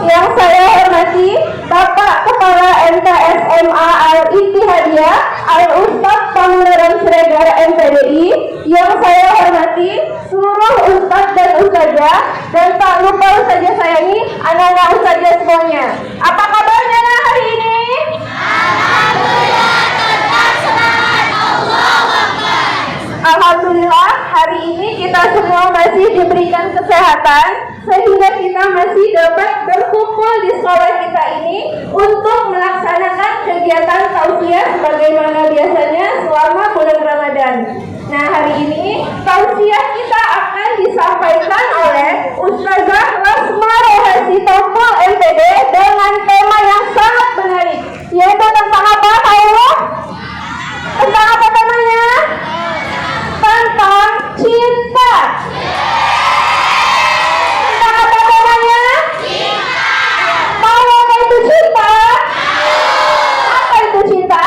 Yang saya hormati Bapak Kepala MTSMA Al-Ittihadiyah Al-Ustadz Pamularan Siregar MPDI. Yang saya hormati seluruh Ustadz dan Ustazah, dan tak lupa Ustazah sayangi anak-anak Ustazah semuanya. Apa kabarnya hari ini? Alhamdulillah, tetap semangat. Allahu Akbar. Alhamdulillah, hari ini kita semua masih diberikan kesehatan sehingga kita masih dapat berkumpul di sekolah kita ini untuk melaksanakan kegiatan tausiah sebagaimana biasanya selama bulan Ramadan. Nah, hari ini tausiah kita akan disampaikan oleh Ustazah Lasma Rohasi Tompul MPD dengan tema yang sangat menarik, yaitu tentang apa, tahu? Tentang apa temanya? Tentang cinta. Tentang apa temanya? Cinta. Tahu apa itu cinta? Apa itu cinta?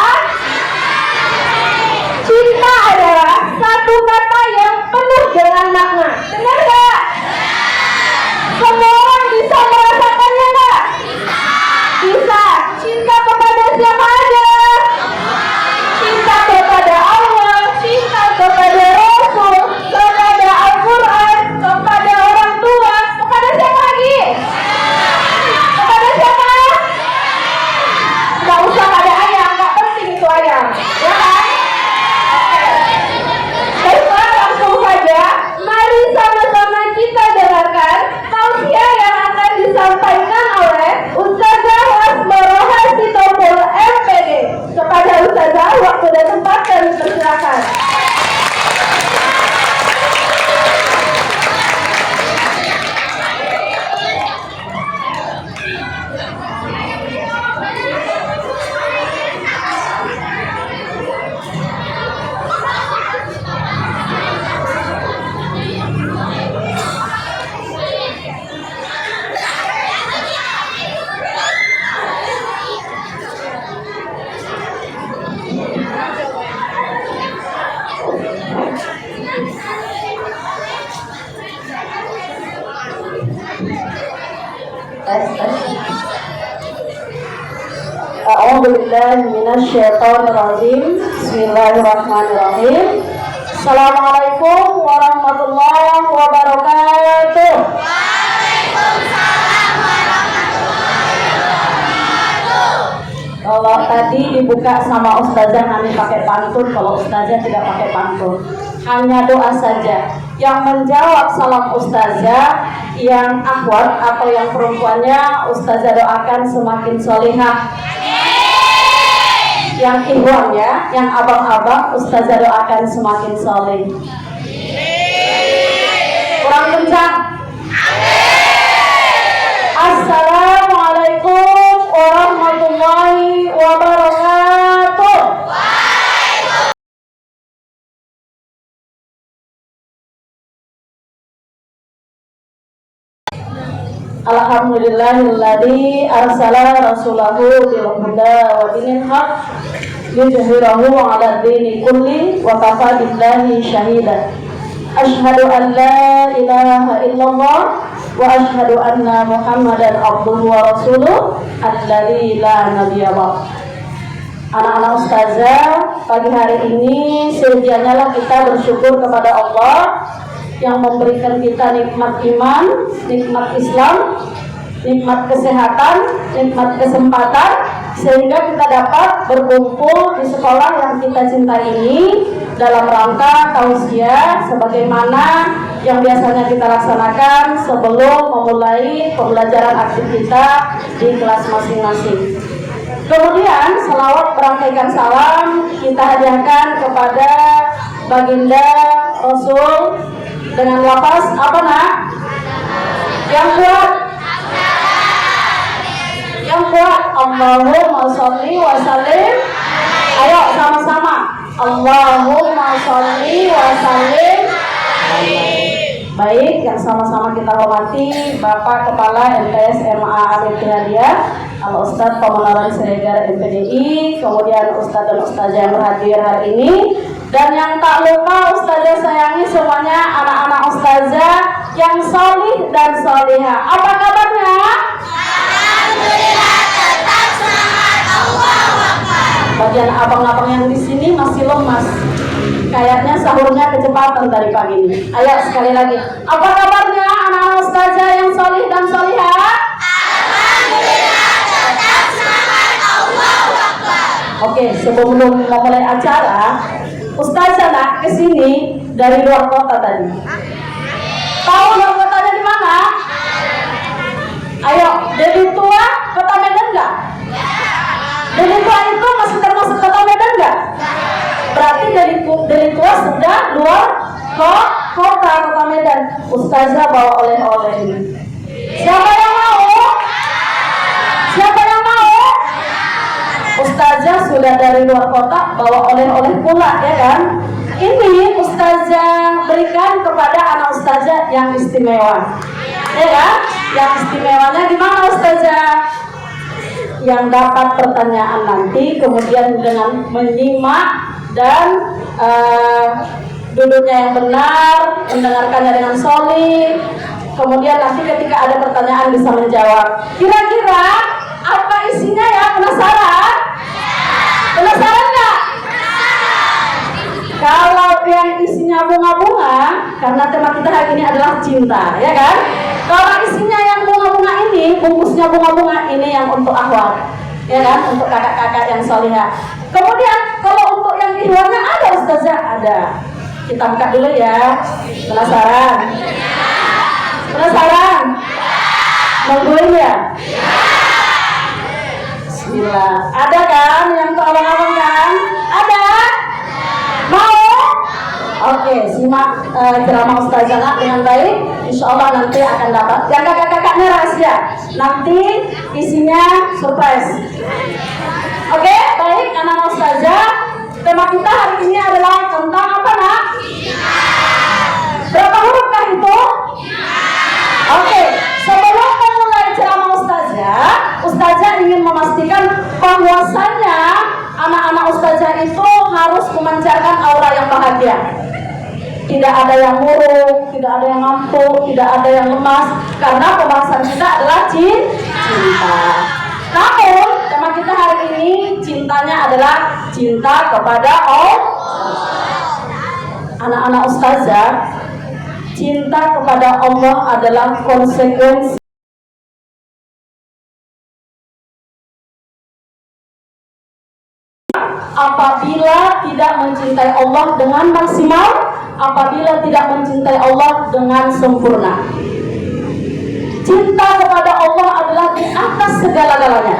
Cinta adalah satu kata yang penuh dengan makna. Benar gak? Semua orang bisa merasakannya gak? Bisa. Cinta kepada siapa aja? Cinta kepada Allah, cinta kepada Rasul, kepada Al-Quran, kepada orang tua, kepada siapa lagi? Kepada siapa? Gak usah pada ayam, gak penting itu ayam, ya kan? Oke. Baiklah, langsung saja, mari sama-sama kita dengarkan tausiah yang akan disampaikan oleh Ustazah Lasma Rohasi Tompul MPD. Kepada Ustazah, waktu dan tempat kami persilakan. A'udzubillahi minasyaitonirrajim. Bismillahirrahmanirrahim. Assalamualaikum warahmatullahi wabarakatuh. Waalaikumsalam warahmatullahi wabarakatuh. Kalau tadi dibuka sama Ustazah Hani pakai pantun, kalau Ustazah tidak pakai pantun, hanya doa saja. Yang menjawab salam Ustazah, yang akhwat atau yang perempuannya, Ustazah doakan semakin solihah. Yang ikhwan ya, yang abang-abang, Ustazah doakan semakin soleh. Kurang kencang. Assalamualaikum warahmatullahi wabarakatuh. Alhamdulillahilladzi arsala rasulahu bil huda wa dinil haq liyudhhirahu 'ala dini kulli wa kafa billahi shahida. Asyhadu an la ilaha illallah wa asyhadu anna Muhammadan abduhu wa rasuluh alladzi la nabiyya ba'd. Anak-anak Ustazah, pagi hari ini sejatinya lah kita bersyukur kepada Allah yang memberikan kita nikmat iman, nikmat Islam, nikmat kesehatan, nikmat kesempatan, sehingga kita dapat berkumpul di sekolah yang kita cintai ini dalam rangka tausiah sebagaimana yang biasanya kita laksanakan sebelum memulai pembelajaran aktif kita di kelas masing-masing. Kemudian selawat berangkaikan salam kita hadiahkan kepada baginda Rasul dengan lafaz apa nak? Yang kuat. Yang kuat. Allahumma sholli wa sallim. Ayo sama-sama. Allahumma sholli wa sallim. Baik, yang sama-sama kita hormati Bapak Kepala MTSMA Al-Ittihadiyah Al-Ustadz Pamularan Siregar MPDI, kemudian Ustadz dan Ustazah yang berhadir hari ini, dan yang tak lupa Ustazah sayangi semuanya anak-anak Ustazah yang solih dan solihah. Apa kabarnya? Sebagian abang-abang yang di sini masih lemas. Kayaknya sahurnya kecepatan dari pagi ini. Ayo sekali lagi. Apa kabarnya anak-anak ustazah yang solih dan solihah? Alhamdulillah, tetap semangat. Allahu Akbar. Oke, sebelum memulai acara, ustazah nak kesini dari luar kota tadi. Tahu luar kotanya di mana? Ayo, Deli Tua, kota Medan nggak? Deli Tua itu masih termasuk kota Medan nggak? Berarti Deli Tua sudah luar kota Medan. Ustazah bawa oleh-oleh ini. Siapa yang mau? Siapa yang mau? Ustazah sudah dari luar kota bawa oleh-oleh pula, ya kan? Ini ustazah berikan kepada anak ustazah yang istimewa, ya kan? Yang istimewanya gimana ustazah? Yang dapat pertanyaan nanti kemudian dengan menyimak dan duduknya yang benar, mendengarkannya dengan solid, kemudian nanti ketika ada pertanyaan bisa menjawab. Kira-kira apa isinya ya? Penasaran? Penasaran nggak? Kalau yang isinya bunga-bunga, karena tema kita hari ini adalah cinta, ya kan? Kalau isinya yang bunga-bunga ini, bungkusnya bunga-bunga ini yang untuk akhwat, ya kan? Untuk kakak-kakak yang solihah. Kemudian kalau untuk yang di luarnya ada ustazah, ada. Kita buka dulu ya. Penasaran? Penasaran? Nungguin ya? Bismillah. Ada kan yang untuk abang-abang kan? Ada? Mau? Oke, simak ceramah ustazah nak dengan baik. Insya Allah nanti akan dapat. Yang kakak-kakaknya rahasia. Nanti isinya surprise. Oke, baik anak-anak ustazah. Tema kita hari ini adalah tentang apa nak? Berapa hurufkah itu? Oke, sebelum memulai ceramah ustazah, ustazah ingin memastikan bahwasannya anak-anak ustazah itu harus memancarkan aura yang bahagia. Tidak ada yang murung, tidak ada yang ngantuk, tidak ada yang lemas, karena pembahasan kita adalah cinta. Namun, tema kita hari ini cintanya adalah cinta kepada Allah. Anak-anak ustazah, cinta kepada Allah adalah konsekuensi apabila tidak mencintai Allah dengan maksimal, apabila tidak mencintai Allah dengan sempurna. Cinta kepada Allah adalah di atas segala-galanya.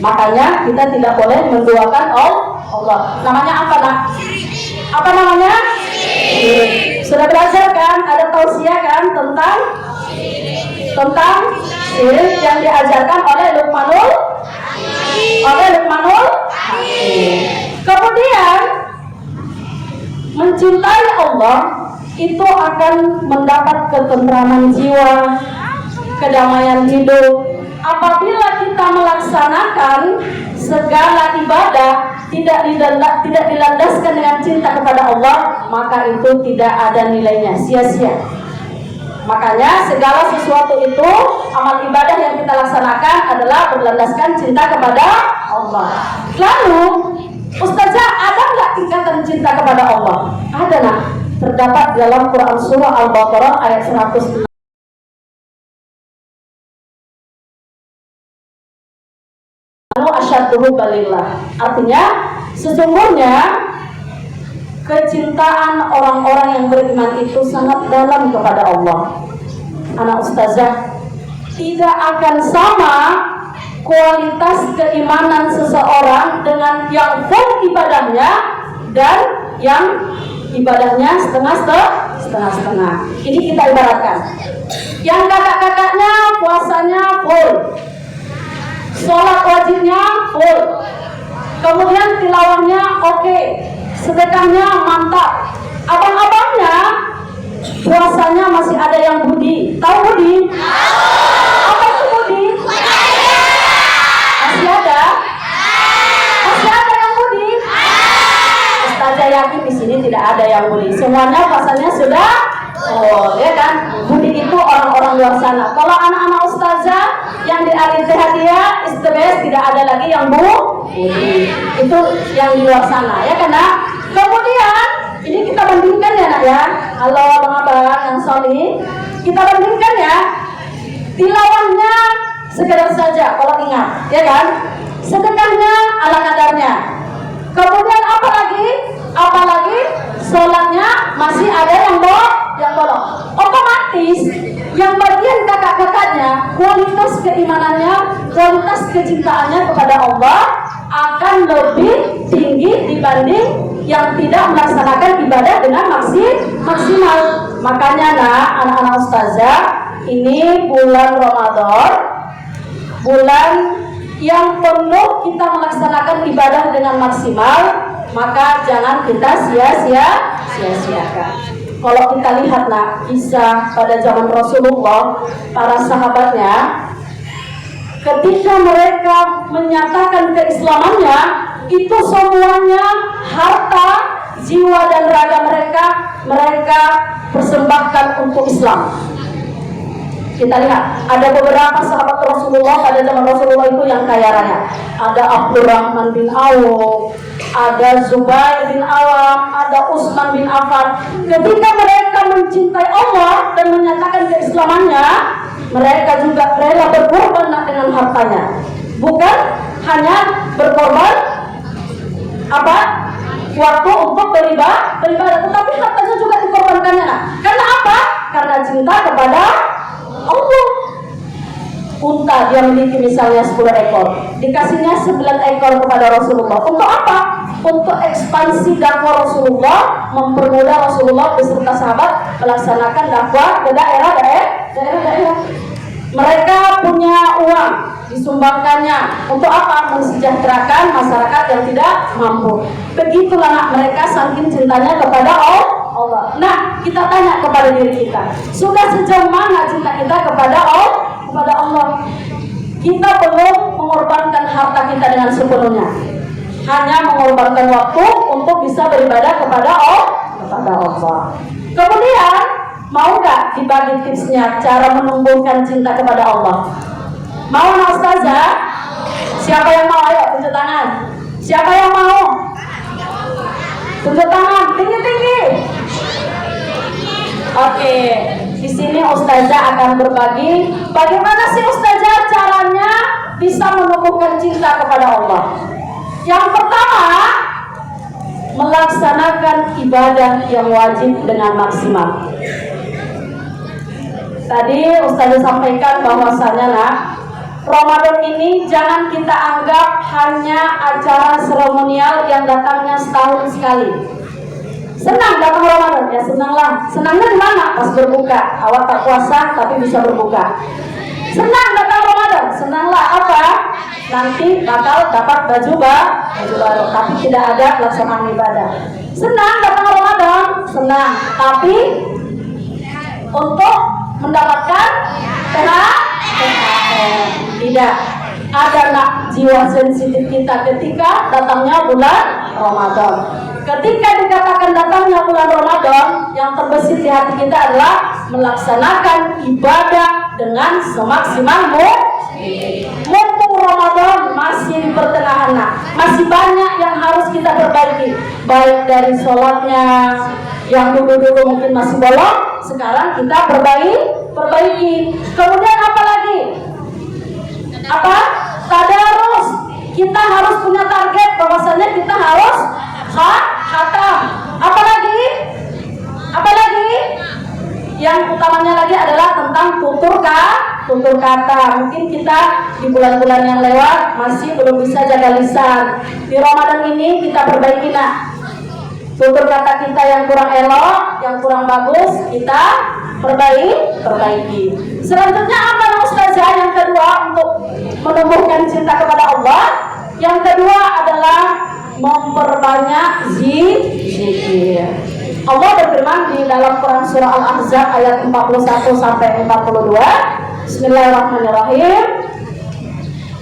Makanya kita tidak boleh menduakan Allah. Namanya apa nak? Apa namanya? Sudah belajar kan? Ada tausiah kan tentang syirik yang diajarkan oleh Luqmanul Hakim. Kemudian mencintai Allah itu akan mendapat ketentraman jiwa, kedamaian hidup. Apabila kita melaksanakan segala ibadah tidak dilandaskan dengan cinta kepada Allah, maka itu tidak ada nilainya, sia-sia. Makanya segala sesuatu itu, amal ibadah yang kita laksanakan adalah berlandaskan cinta kepada Allah. Lalu, ustazah, ada nggak tingkatan cinta kepada Allah? Ada nak. Terdapat dalam Quran Surah Al-Baqarah ayat 106. Asyadduhu balillah. Artinya, sesungguhnya kecintaan orang-orang yang beriman itu sangat dalam kepada Allah. Anak ustazah, tidak akan sama kualitas keimanan seseorang dengan yang full ibadahnya dan yang ibadahnya setengah-setengah. Ini kita ibaratkan. Yang kakak-kakaknya puasanya full, sholat wajibnya full, kemudian tilawahnya oke, sedekahnya mantap. Abang-abangnya puasanya masih ada yang budi. Tahu budi? Apa itu budi? Masih ada? Masih ada yang budi? Ustazah yakin di sini tidak ada yang budi. Semuanya puasanya sudah ya kan? Budi itu orang-orang luar sana. Kalau anak-anak ustazah yang yang di Al-Ittihadiyah is the best, tidak ada lagi yang itu yang di luar sana ya karena. Kemudian ini kita bandingkan ya nak ya, halo abang-abang yang solih, kita bandingkan ya, tilawahnya sekedar saja kalau ingat ya kan, sedekahnya ala kadarnya, kemudian apalagi sholatnya masih ada yang bolong, otomatis yang bagian kakak-kakaknya kualitas keimanannya, kualitas kecintaannya kepada Allah akan lebih tinggi dibanding yang tidak melaksanakan ibadah dengan maksimal. Makanya nak anak-anak ustazah, ini bulan Ramadan, bulan yang penuh kita melaksanakan ibadah dengan maksimal, maka jangan kita sia-siakan. Kalau kita lihat nak kisah pada zaman Rasulullah, para sahabatnya ketika mereka menyatakan keislamannya, itu semuanya harta, jiwa dan raga mereka persembahkan untuk Islam. Kita lihat ada beberapa sahabat Rasulullah pada zaman Rasulullah itu yang kaya raya. Ada Abdurrahman bin Auf, ada Zubair bin Awam, ada Utsman bin Affan. Ketika mereka mencintai Allah dan menyatakan keislamannya, mereka juga rela berkorban dengan hartanya. Bukan hanya berkorban waktu untuk beribadah, tetapi hartanya juga dikorbankannya. Karena apa? Karena cinta kepada Allah. Unta dia memiliki misalnya 10 ekor, dikasihnya 9 ekor kepada Rasulullah. Untuk apa? Untuk ekspansi dakwah Rasulullah, mempermudah Rasulullah beserta sahabat melaksanakan dakwah ke daerah-daerah. Mereka punya uang, disumbangkannya untuk apa? Mensejahterakan masyarakat yang tidak mampu. Begitulah nak mereka saking cintanya kepada Allah. Nah, kita tanya kepada diri kita, sudah sejauh mana cinta kita kepada Allah? Kita belum mengorbankan harta kita dengan sepenuhnya, hanya mengorbankan waktu untuk bisa beribadah kepada Allah. Kemudian mau nggak dibagi tipsnya cara menumbuhkan cinta kepada Allah? Mau nak ustazah? Siapa yang mau? Ayo tunjuk tangan. Siapa yang mau? Tunjuk tangan tinggi-tinggi. Oke, di sini ustazah akan berbagi bagaimana sih ustazah caranya bisa menumbuhkan cinta kepada Allah. Yang pertama, melaksanakan ibadah yang wajib dengan maksimal. Tadi ustazah sampaikan bahwasanya nak, Ramadan ini jangan kita anggap hanya acara seremonial yang datangnya setahun sekali. Senang datang Ramadan, ya senanglah. Senangnya di mana? Pas berbuka. Awak tak puasa tapi bisa berbuka. Senang datang Ramadan, senanglah apa? Nanti bakal dapat baju baru, tapi tidak ada pelaksanaan ibadah. Senang datang Ramadan, senang, tapi untuk mendapatkan THR tidak. Ada nak jiwa sensitif kita ketika datangnya bulan Ramadan. Ketika dikatakan datangnya bulan Ramadan, yang terbesit di hati kita adalah melaksanakan ibadah dengan semaksimal mungkin. Mumpung Ramadan masih di pertengahan, masih banyak yang harus kita perbaiki, baik dari sholatnya yang dulu mungkin masih bolong, sekarang kita perbaiki. Kemudian apa lagi? Tadarus. Kita harus punya target bahwasanya kita harus khatam. Apalagi yang utamanya lagi adalah tentang tutur kata. Mungkin kita di bulan-bulan yang lewat masih belum bisa jaga lisan. Di Ramadan ini kita perbaiki tutur kata kita yang kurang elok, yang kurang bagus, kita perbaiki. Selanjutnya apa ustazah yang kedua untuk menumbuhkan cinta kepada Allah? Yang kedua adalah memperbanyak zikir. Allah berfirman di dalam Quran surah Al-Ahzab ayat 41 sampai 42. Bismillahirrahmanirrahim.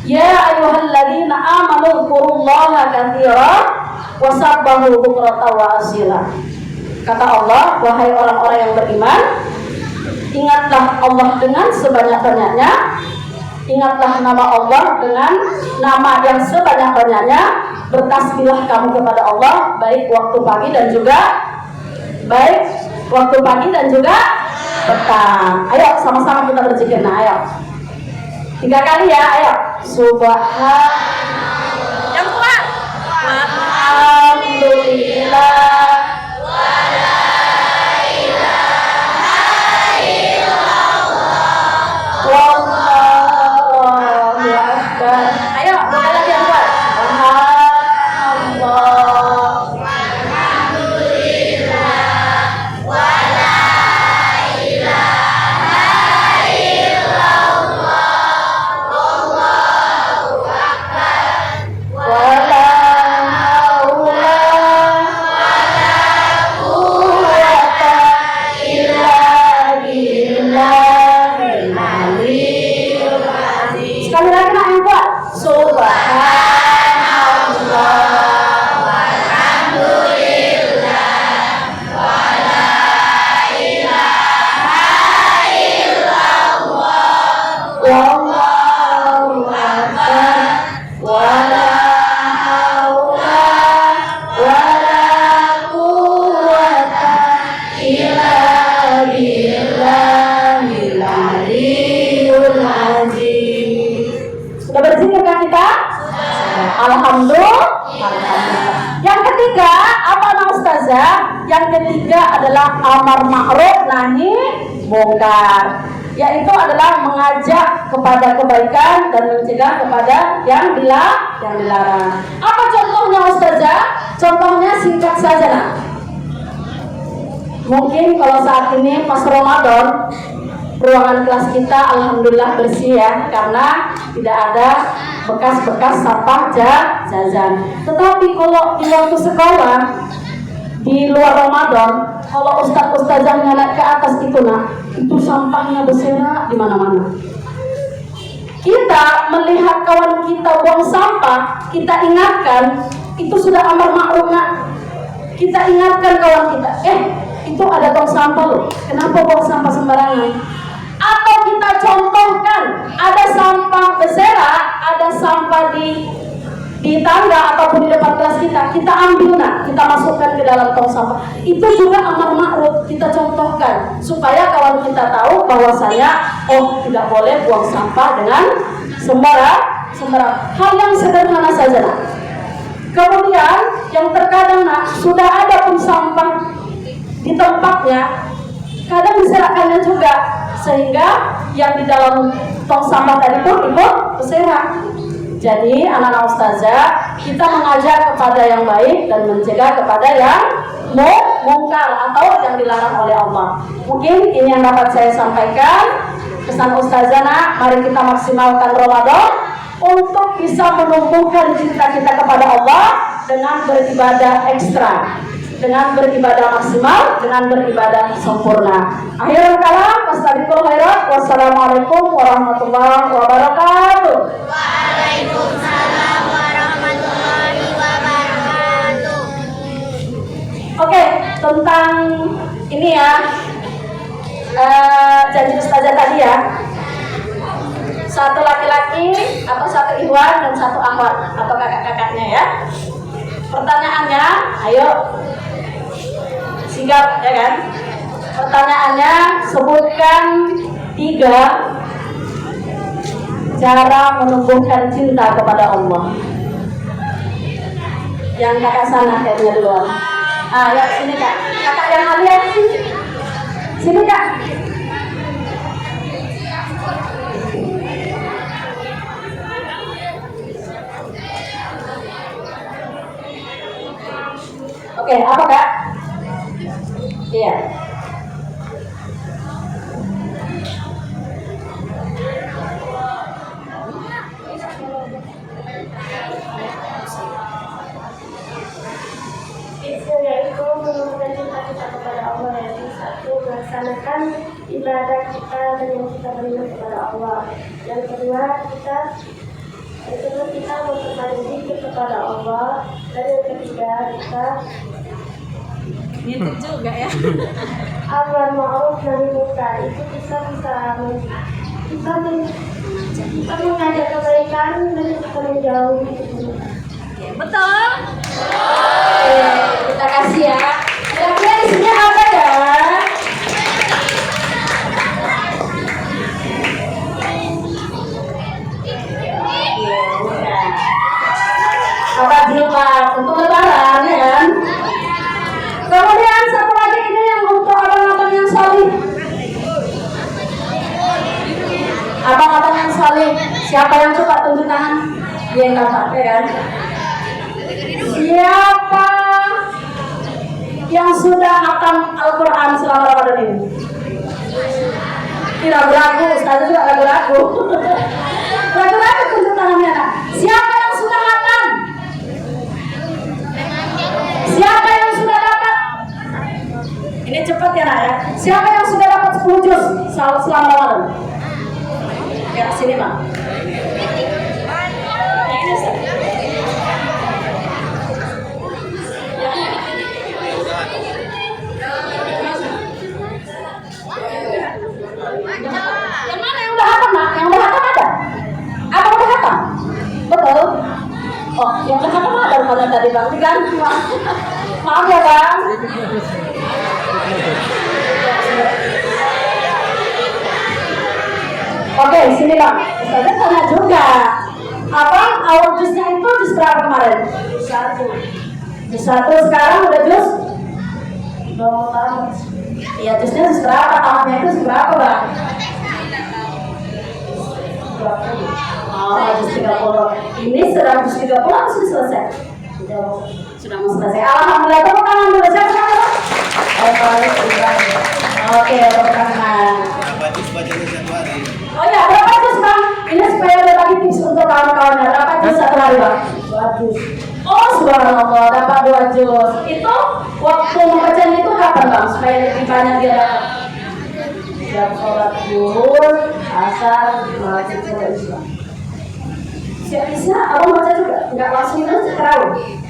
Ya ayyuhalladzina amanu dzkurullaha katsiran wasabbahu bukratan wa asila. Kata Allah, wahai orang-orang yang beriman, ingatlah Allah dengan sebanyak-banyaknya Ingatlah nama Allah dengan nama yang sebanyak-banyaknya. Bertasbihlah kamu kepada Allah baik waktu pagi dan juga petang. Ayo sama-sama kita berzikir. Nah, ayo. 3 kali ya, ayo. Subhan. Yang kuat. Alhamdulillah. Ayo, boleh lagi yang kuat. Sekali lagi nak yang kuat. Subhanallah. Wallahu akbar. Wala haula wala quwwata illa billahil aliyyil azim. Sudah berzikir kan kita? Alhamdulillah. Yang ketiga, apa nama ustazah? Yang ketiga adalah amar ma'ruf nahi mungkar, yaitu adalah mengajak kepada kebaikan dan mencegah kepada yang dilarang. Apa contohnya ustazah? Contohnya singkat saja nak. Mungkin kalau saat ini pas Ramadan, ruangan kelas kita alhamdulillah bersih ya, karena tidak ada bekas-bekas sampah jajan. Tetapi kalau di waktu sekolah di luar Ramadan, kalau ustaz-ustazahnya naik ke atas itu nak, itu sampahnya berserak di mana-mana. Kita melihat kawan kita buang sampah, kita ingatkan, itu sudah amar ma'ruf nak. Kita ingatkan kawan kita, itu ada tong sampah loh, kenapa buang sampah sembarangan? Atau kita contohkan, ada sampah berserak, ada sampah di tangga ataupun di depan kelas kita ambil nak, kita masukkan ke dalam tong sampah. Itu juga amar ma'ruf, kita contohkan supaya kawan kita tahu bahwasanya tidak boleh buang sampah dengan sembarang. Hal yang sederhana saja nak. Kemudian yang terkadang nak, sudah ada pun sampah di tempatnya, kadang diserakkannya juga, sehingga yang di dalam tong sampah tadi pun ikut berserak. Jadi anak-anak ustazah, kita mengajak kepada yang baik dan mencegah kepada yang mungkar atau yang dilarang oleh Allah. Mungkin ini yang dapat saya sampaikan. Pesan ustazah nak, mari kita maksimalkan Ramadan untuk bisa menumbuhkan cinta kita kepada Allah dengan beribadah ekstra, dengan beribadah maksimal, dengan beribadah sempurna. Akhirul kalam, astagfirullah khairat. Wassalamualaikum warahmatullahi wabarakatuh. Waalaikumsalam warahmatullahi wabarakatuh. Oke, tentang ini ya, janji ustazah tadi ya. Satu laki-laki atau satu ikhwan dan satu akhwat atau kakak-kakaknya ya. Pertanyaannya, ayo sigap ya kan? Pertanyaannya, sebutkan 3 cara menumbuhkan cinta kepada Allah. Yang kakak sana kayaknya duluan. Ya sini kak. Kakak yang alia sini. Sini kak. Oke, apa kak? Iya. Itu yaitu menumbuhkan cinta kita kepada Allah, yaitu 1, melaksanakan ibadah kita dengan kita beriman kepada Allah. Yang kedua, kita memperbanyak zikir kepada Allah. Dan yang ketiga, kita Itu juga ya. amar ma'ruf nahi mungkar. Itu kita menjauhi. Betul. Kita kasih ya. Kira-kira isinya apa ya? Apa jilbab untuk lebaran ya kan? Kemudian satu lagi ini yang untuk abang-abang yang salih. Abang-abang yang salih, siapa yang suka tunjuk tangan? Dia yang dapat ya kan? Siapa yang sudah hatam Al-Quran selama Ramadan ini? Tidak ragu-ragu, Ustazah juga ragu-ragu. Ragu-ragu tunjuk tangannya nak. Siapa yang sudah hatam? Siapa yang sudah dapat? Ini cepat ya nak ya. Siapa yang sudah dapat 10 juz selama Ramadan? Ya sini Bang. Ini Ustaz. Yang mana yang udah hatam nak? Yang udah hatam ada? Apa udah hatam? Betul. Oh, yang udah hatam ada pada tadi Bang. Diganti Bang. Maaf ya Bang. Oke, sini Bang. Ustazah tanya juga. Abang awal jusnya itu jus berapa kemarin? Jus 1. Sekarang udah jus 2. Iya, jusnya jus berapa? Tahunnya itu jus berapa Bang? Oh, jus 30. Ini sudah jus 30 atau sudah selesai? Sudah mau selesai. Alhamdulillah, tepuk tangan dulu. Siapa? Oke, tepuk tangan. Oh ya, berapa jus Bang? Ini supaya ada lagi tips untuk kawan-kawannya. Berapa jus satu hari Bang? 2 jus. Oh subhanallah, dapat 2 jus. Itu waktu membacanya itu kapan Bang? Supaya lebih banyak dia dapat. Siap sholat zuhur, asar, maghrib, isya. Siap isya, abang baca juga? Enggak langsung itu terawih.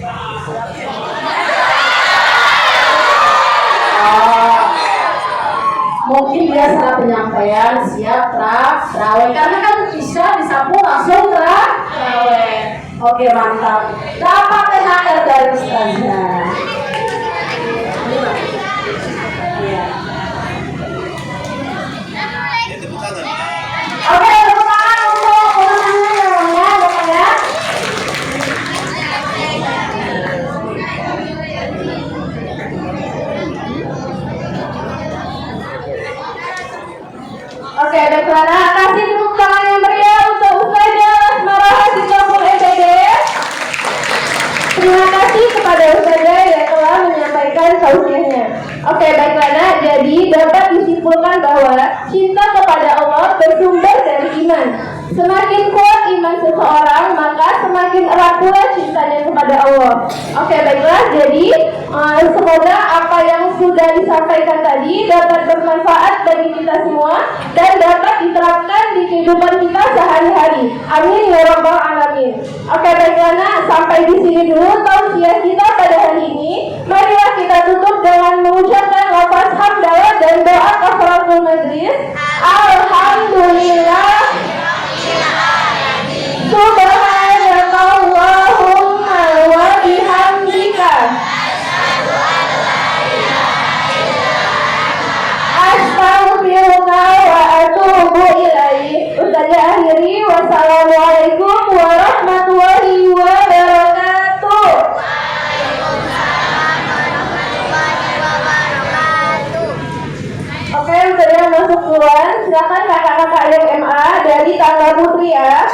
Mungkin dia salah penyampaian, siap terawih. Karena kan isya disapu langsung terawih. Oke mantap. Dapat THR dari Ustazah. Iya. Oke, tepuk tangan untuk pemenangnya ya, Bapak ya. Oke, baiklah. Kasih tepuk tangan yang meriah untuk Ustazah Asmara Hasiqahul EPD. Terima kasih kepada Ustazah yang telah menyampaikan tausiahnya. Oke, baiklah nak. Jadi dapat disimpulkan bahwa cinta kepada Allah bersumber dari iman. Semakin kuat iman seseorang, maka semakin erat pula cintanya kepada Allah. Oke, baiklah. Jadi semoga apa yang sudah disampaikan tadi dapat bermanfaat bagi kita semua dan dapat diterapkan di kehidupan kita sehari-hari. Amin ya rabbal alamin. Oke, baiklah nak. Sampai di sini dulu tausiah kita pada hari ini. Marilah kita tutup dengan mengucapkan lafaz hamdalah dan doa kafaratul majlis. Alhamdulillah. Subhanakallahumma wa bihamdika. Astaghfiruka wa atubu ilaih. Ustazah akhiri, wassalamualaikum warahmatullahi wabarakatuh. Oke, sudah masuk duluan. Silakan kakak-kakak yang MA dari Tangga Putri ya.